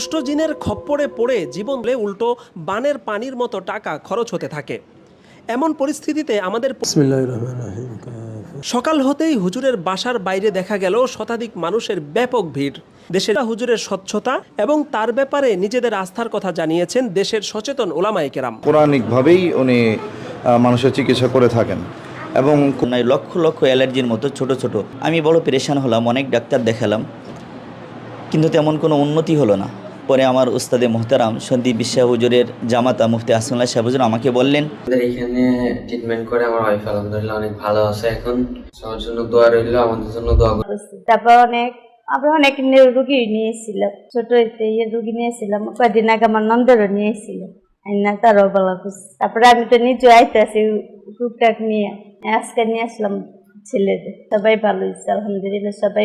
দুষ্ট জিনের খপ্পরে পড়ে জীবনে উল্টো বানের পানির মতো টাকা খরচ হতে থাকে। এমন পরিস্থিতিতে আমাদের সকাল হতেই হুজুরের বাসার বাইরে দেখা গেল শতাধিক মানুষের ব্যাপক ভিড়। দেশের হুজুরের স্বচ্ছতা এবং তার ব্যাপারে নিজেদের আস্থার কথা জানিয়েছেন দেশের সচেতন ওলামায়ে কেরাম। পৌরাণিকভাবেই উনি মানুষের চিকিৎসা করে থাকেন এবং লক্ষ লক্ষ অ্যালার্জির মতো ছোট ছোট আমি বড় পেরেশান হলাম, অনেক ডাক্তার দেখালাম, কিন্তু তেমন কোনো উন্নতি হলো না। পরে আমার উস্তাদে মোহতারাম সন্দীপ বিশ্বাস হুজুরের জামাতা মুফতি আসমানুল্লাহ সাহেব হুজুর আমাকে বললেন, এখানে ট্রিটমেন্ট করে আমার ওয়াইফ আলহামদুলিল্লাহ অনেক ভালো আছে। এখন সবার জন্য দোয়া রইল, আমাদের জন্য দোয়া করুন। তারপর আমরা অনেক রুগী নিয়েছিলাম, ছোট রুগী নিয়েছিলাম, কয়েকদিন আগে আমার নন্দেরও নিয়েছিল, তারও বলা খুশি। তারপরে আমি তো নিজে আইতেছি টুকটাক নিয়ে, আজকে নিয়ে আসলাম ছেলেদের। সবাই ভালো হয়েছে আলহামদুলিল্লাহ, সবাই